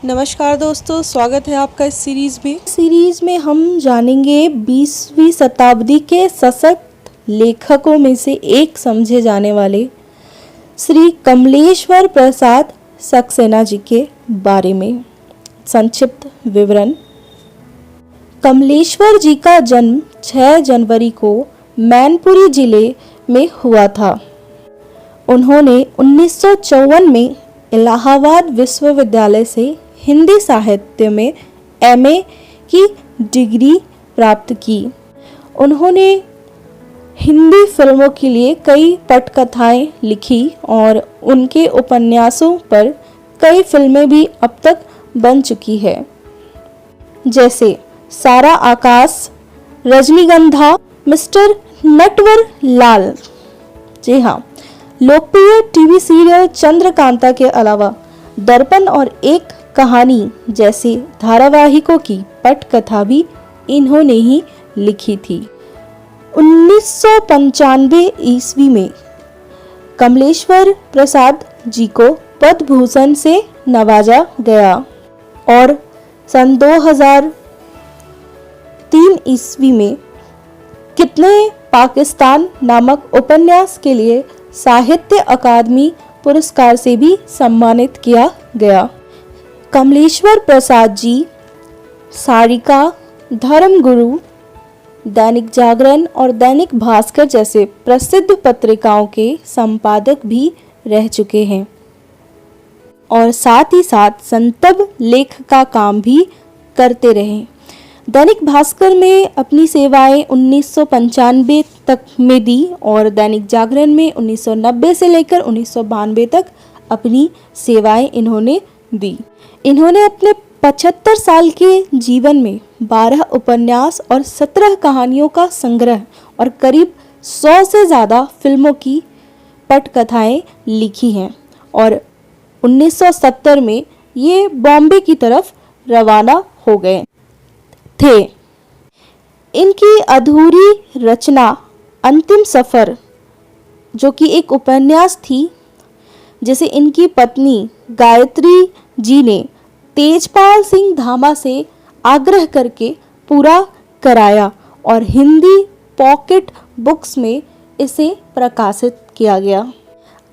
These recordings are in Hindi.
नमस्कार दोस्तों, स्वागत है आपका इस सीरीज़ में हम जानेंगे 20वीं शताब्दी के सशक्त लेखकों में से एक समझे जाने वाले श्री कमलेश्वर प्रसाद सक्सेना जी के बारे में। संक्षिप्त विवरण। कमलेश्वर जी का जन्म 6 जनवरी को मैनपुरी जिले में हुआ था। उन्होंने 1954 में इलाहाबाद विश्वविद्यालय से हिंदी साहित्य में एमए की डिग्री प्राप्त की। उन्होंने हिंदी फिल्मों के लिए कई पटकथाएं लिखी और उनके उपन्यासों पर कई फिल्में भी अब तक बन चुकी है, जैसे सारा आकाश, रजनीगंधा, मिस्टर नटवर लाल। जी हाँ, लोकप्रिय टीवी सीरियल चंद्रकांता के अलावा दर्पण और एक कहानी जैसे धारावाहिकों की पटकथा भी इन्होंने ही लिखी थी। 1995 ईस्वी में कमलेश्वर प्रसाद जी को पद्म भूषण से नवाजा गया और सन 2003 ईस्वी में कितने पाकिस्तान नामक उपन्यास के लिए साहित्य अकादमी पुरस्कार से भी सम्मानित किया गया। कमलेश्वर प्रसाद जी सारिका, धर्मगुरु, दैनिक जागरण और दैनिक भास्कर जैसे प्रसिद्ध पत्रिकाओं के संपादक भी रह चुके हैं और साथ ही साथ संतब लेख का काम भी करते रहे। दैनिक भास्कर में अपनी सेवाएं 1995 तक में दी और दैनिक जागरण में 1990 से लेकर 1992 तक अपनी सेवाएं इन्होंने दी। इन्होंने अपने 75 साल के जीवन में 12 उपन्यास और 17 कहानियों का संग्रह और करीब 100 से ज़्यादा फिल्मों की पटकथाएं लिखी हैं और 1970 में ये बॉम्बे की तरफ रवाना हो गए थे। इनकी अधूरी रचना अंतिम सफ़र, जो कि एक उपन्यास थी, जिसे इनकी पत्नी गायत्री जी ने तेजपाल सिंह धामा से आग्रह करके पूरा कराया और हिंदी पॉकेट बुक्स में इसे प्रकाशित किया गया।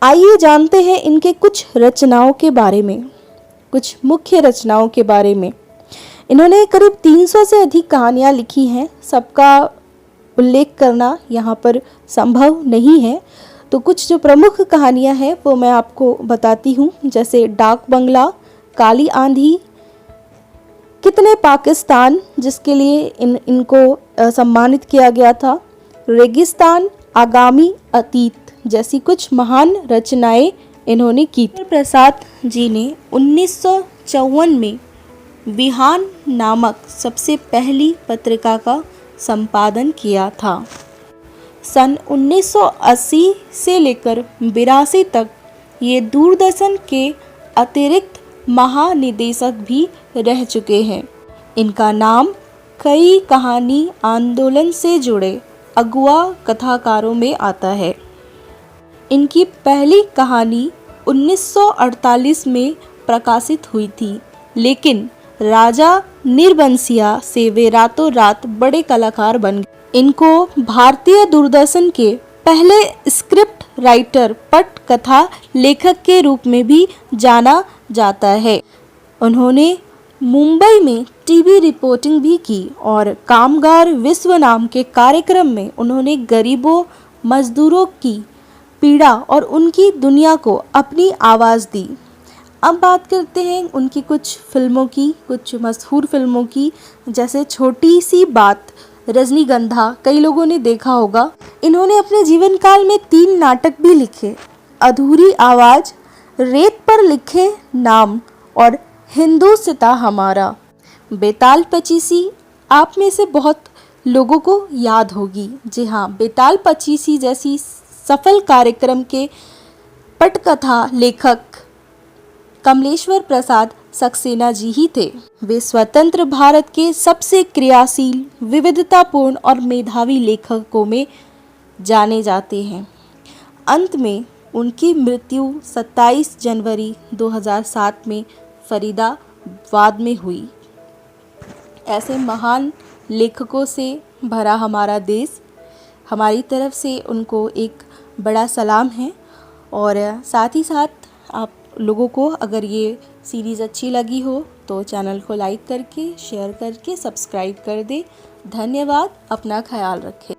आइए जानते हैं इनके कुछ रचनाओं के बारे में, कुछ मुख्य रचनाओं के बारे में। इन्होंने करीब 300 से अधिक कहानियाँ लिखी हैं। सबका उल्लेख करना यहाँ पर संभव नहीं है, तो कुछ जो प्रमुख कहानियाँ हैं वो मैं आपको बताती हूँ, जैसे डाक बंगला, काली आंधी, कितने पाकिस्तान, जिसके लिए इनको सम्मानित किया गया था, रेगिस्तान, आगामी अतीत जैसी कुछ महान रचनाएं इन्होंने की। प्रसाद जी ने 1954 में विहान नामक सबसे पहली पत्रिका का संपादन किया था। सन 1980 से लेकर 82 तक ये दूरदर्शन के अतिरिक्त महानिदेशक भी रह चुके हैं। इनका नाम कई कहानी आंदोलन से जुड़े अगुआ कथाकारों में आता है। इनकी पहली कहानी 1948 में प्रकाशित हुई थी, लेकिन राजा निर्बंसिया से वे रातों रात बड़े कलाकार बन गए। इनको भारतीय दूरदर्शन के पहले स्क्रिप्ट राइटर, पटकथा लेखक के रूप में भी जाना जाता है। उन्होंने मुंबई में टीवी रिपोर्टिंग भी की और कामगार विश्व नाम के कार्यक्रम में उन्होंने गरीबों, मजदूरों की पीड़ा और उनकी दुनिया को अपनी आवाज़ दी। अब बात करते हैं उनकी कुछ फिल्मों की, कुछ मशहूर फिल्मों की, जैसे छोटी सी बात, रजनीगंधा कई लोगों ने देखा होगा। इन्होंने अपने जीवन काल में 3 नाटक भी लिखे, अधूरी आवाज़, रेत पर लिखे नाम और हिंदुस्तां हमारा। बेताल पचीसी आप में से बहुत लोगों को याद होगी। जी हाँ, बेताल पचीसी जैसी सफल कार्यक्रम के पटकथा लेखक कमलेश्वर प्रसाद सक्सेना जी ही थे। वे स्वतंत्र भारत के सबसे क्रियाशील, विविधतापूर्ण और मेधावी लेखकों में जाने जाते हैं। अंत में उनकी मृत्यु 27 जनवरी 2007 में फरीदाबाद बाद में हुई। ऐसे महान लेखकों से भरा हमारा देश, हमारी तरफ से उनको एक बड़ा सलाम है। और साथ ही साथ आप लोगों को अगर ये सीरीज़ अच्छी लगी हो तो चैनल को लाइक करके, शेयर करके, सब्सक्राइब कर दे। धन्यवाद। अपना ख्याल रखें।